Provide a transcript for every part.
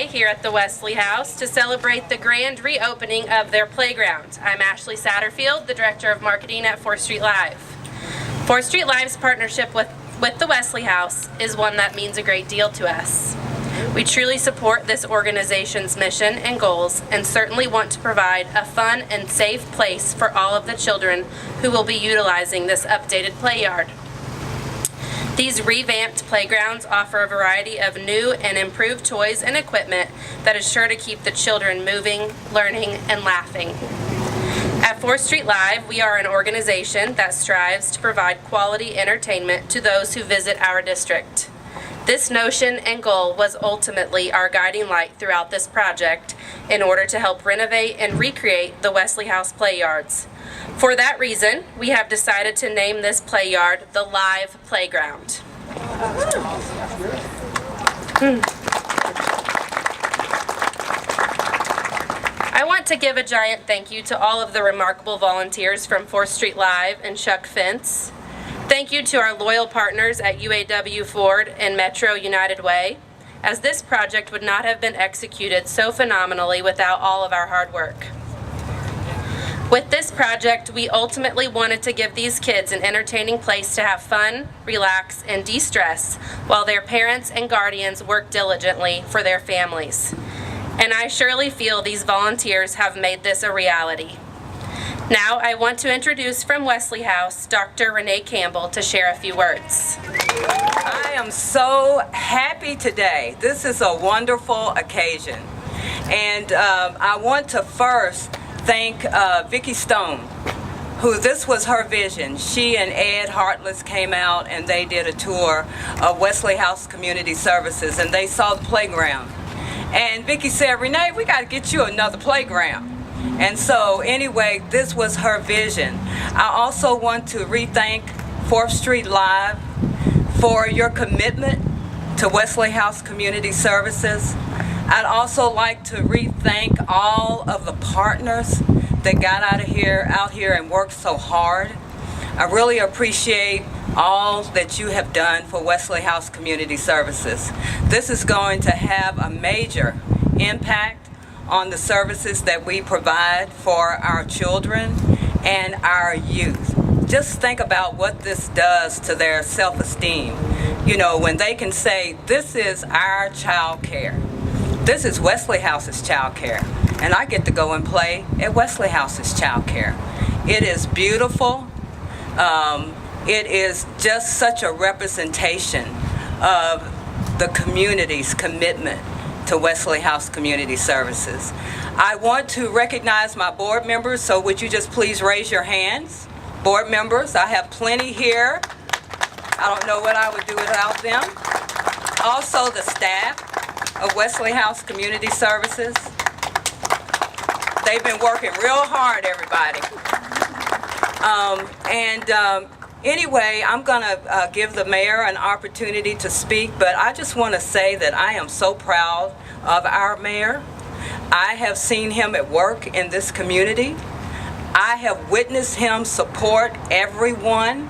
here at the Wesley House to celebrate the grand reopening of their playground. I'm Ashley Satterfield, the Director of Marketing at 4th Street Live. 4th Street Live's partnership with the Wesley House is one that means a great deal to us. We truly support this organization's mission and goals and certainly want to provide a fun and safe place for all of the children who will be utilizing this updated play yard. These revamped playgrounds offer a variety of new and improved toys and equipment that is sure to keep the children moving, learning, and laughing. At 4th Street Live, we are an organization that strives to provide quality entertainment to those who visit our district. This notion and goal was ultimately our guiding light throughout this project in order to help renovate and recreate the Wesley House play yards. For that reason, we have decided to name this play yard the Live Playground. I want to give a giant thank you to all of the remarkable volunteers from 4th Street Live and Chuck Fence. Thank you to our loyal partners at UAW Ford and Metro United Way, as this project would not have been executed so phenomenally without all of our hard work. With this project, we ultimately wanted to give these kids an entertaining place to have fun, relax, and de-stress while their parents and guardians work diligently for their families. And I surely feel these volunteers have made this a reality. Now I want to introduce from Wesley House, Dr. Renee Campbell, to share a few words. I am so happy today. This is a wonderful occasion. And I want to first thank Vicki Stone, who this was her vision. She and Ed Hartless came out and they did a tour of Wesley House Community Services and they saw the playground. And Vicki said, Renee, we got to get you another playground. And so anyway, this was her vision. I also want to re-thank 4th Street Live for your commitment to Wesley House Community Services. I'd also like to re-thank all of the partners that got out here and worked so hard. I really appreciate all that you have done for Wesley House Community Services. This is going to have a major impact on the services that we provide for our children and our youth. Just think about what this does to their self-esteem. You know, when they can say, this is our child care. This is Wesley House's child care. And I get to go and play at Wesley House's child care. It is beautiful. It is just such a representation of the community's commitment to Wesley House Community Services. I want to recognize my board members, so would you just please raise your hands? Board members, I have plenty here. I don't know what I would do without them. Also the staff of Wesley House Community Services. They've been working real hard, everybody. Anyway, I'm going to give the mayor an opportunity to speak, but I just want to say that I am so proud of our mayor. I have seen him at work in this community. I have witnessed him support everyone.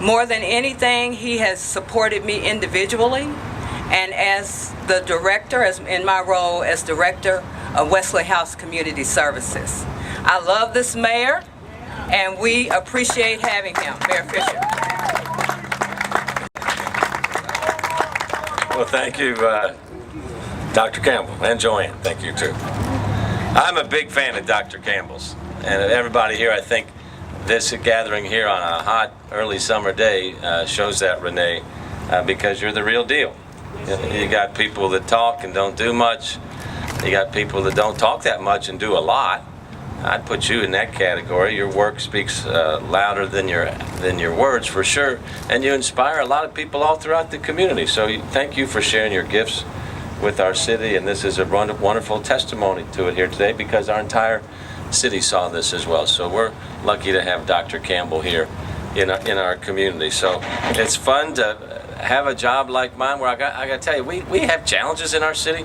More than anything, he has supported me individually and as the director, as in my role as director of Wesley House Community Services. I love this mayor. And we appreciate having him, Mayor Fisher. Well, thank you, Dr. Campbell, and Joanne. Thank you, too. I'm a big fan of Dr. Campbell's. And everybody here, I think this gathering here on a hot, early summer day shows that, Renee, because you're the real deal. You got people that talk and don't do much. You got people that don't talk that much and do a lot. I'd put you in that category. Your work speaks louder than your words, for sure, and you inspire a lot of people all throughout the community. So thank you for sharing your gifts with our city, and this is a wonderful testimony to it here today because our entire city saw this as well. So we're lucky to have Dr. Campbell here in our community. So it's fun to have a job like mine where I got to tell you, we have challenges in our city,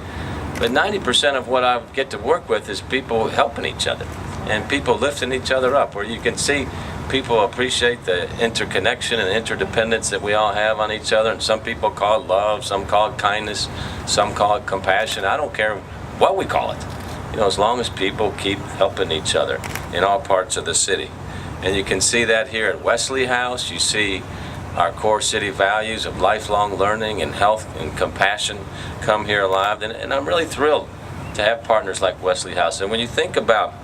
but 90% of what I get to work with is people helping each other and people lifting each other up, where you can see people appreciate the interconnection and interdependence that we all have on each other. And some people call it love, some call it kindness, some call it compassion. I don't care what we call it. You know, as long as people keep helping each other in all parts of the city. And you can see that here at Wesley House. You see our core city values of lifelong learning and health and compassion come here alive. And I'm really thrilled to have partners like Wesley House. And when you think about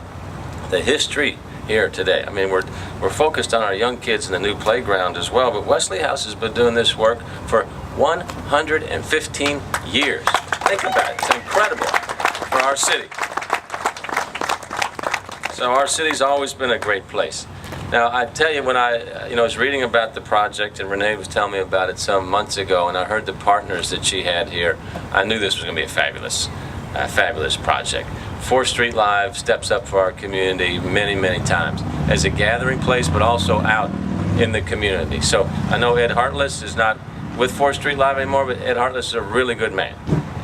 the history here today, I mean, we're focused on our young kids in the new playground as well, but Wesley House has been doing this work for 115 years. Think about it. It's incredible for our city. So our city's always been a great place. Now, I tell you, when I was reading about the project, and Renee was telling me about it some months ago, and I heard the partners that she had here, I knew this was going to be a fabulous project. 4th Street Live steps up for our community many, many times as a gathering place, but also out in the community. So I know Ed Hartless is not with 4th Street Live anymore, but Ed Hartless is a really good man.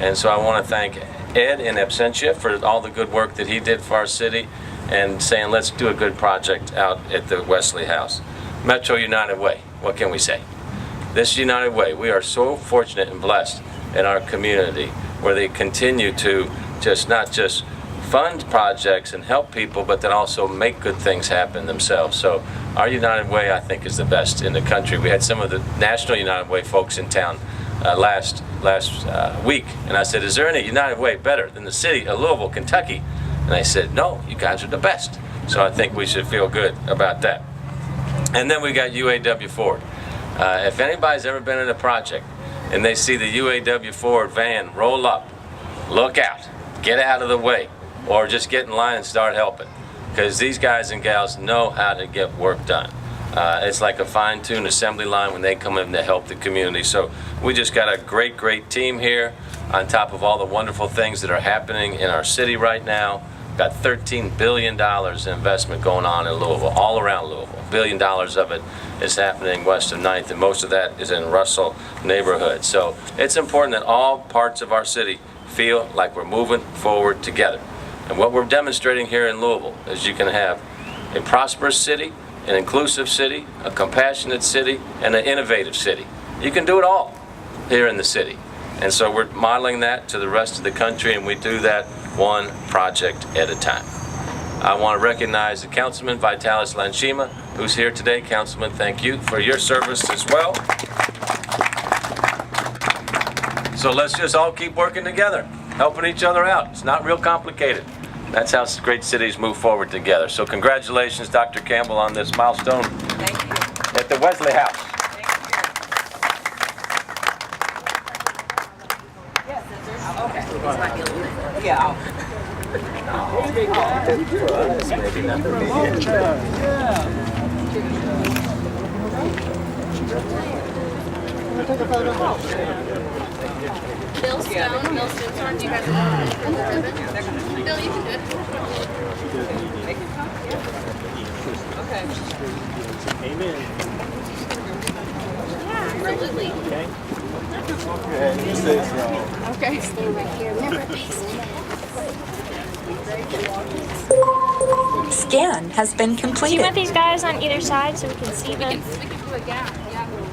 And so I want to thank Ed in absentia for all the good work that he did for our city, and saying, let's do a good project out at the Wesley House. Metro United Way, what can we say? This United Way, we are so fortunate and blessed in our community where they continue to not just fund projects and help people, but then also make good things happen themselves. So our United Way, I think, is the best in the country. We had some of the National United Way folks in town last week, and I said, is there any United Way better than the city of Louisville, Kentucky? And I said, no, you guys are the best. So I think we should feel good about that. And then we got UAW Ford. If anybody's ever been in a project and they see the UAW Ford van roll up, look out, get out of the way, or just get in line and start helping. Because these guys and gals know how to get work done. It's like a fine-tuned assembly line when they come in to help the community. So we just got a great, great team here on top of all the wonderful things that are happening in our city right now. Got $13 billion in investment going on in Louisville, all around Louisville. $1 billion of it is happening west of 9th, and most of that is in Russell neighborhood. So it's important that all parts of our city feel like we're moving forward together. And what we're demonstrating here in Louisville is you can have a prosperous city, an inclusive city, a compassionate city, and an innovative city. You can do it all here in the city. And so we're modeling that to the rest of the country, and we do that one project at a time. I want to recognize the Councilman Vitalis Lanshima, who's here today. Councilman, thank you for your service as well. So let's just all keep working together, helping each other out. It's not real complicated. That's how great cities move forward together. So congratulations, Dr. Campbell, on this milestone. Thank you. At the Wesley House. Yeah. Bill Stone, do you guys want to the ribbon? Bill, you can do it. Okay. Amen. Yeah, absolutely. Okay. Okay. So. Okay. Stay right here. Remember, Scan has been do you completed. want these guys on either side so we can see them? We can do a gap.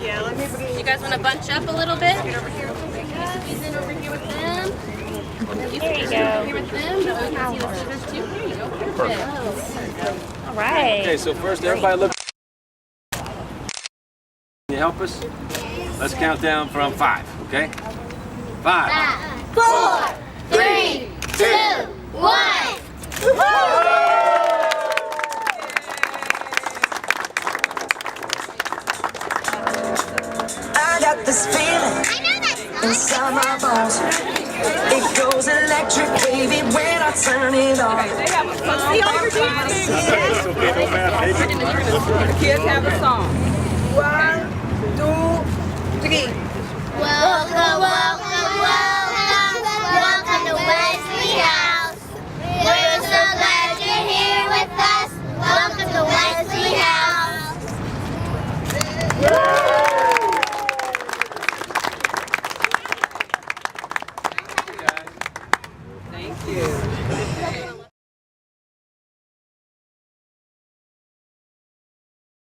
Yeah, let me. You guys want to bunch up a little bit? Get over here. Squeeze in over here with them. There you Here go. with them. So we can see the scissors too. There you go. Perfect. All right. Okay, so first everybody look. Can you help us? Let's count down from 5, okay? 5. 4, 3, 2, 1. I got this feeling inside my bones. It goes electric, baby, when I turn it on. They have a song. See all your The kids have a song. 1, 2, 3. Welcome, welcome.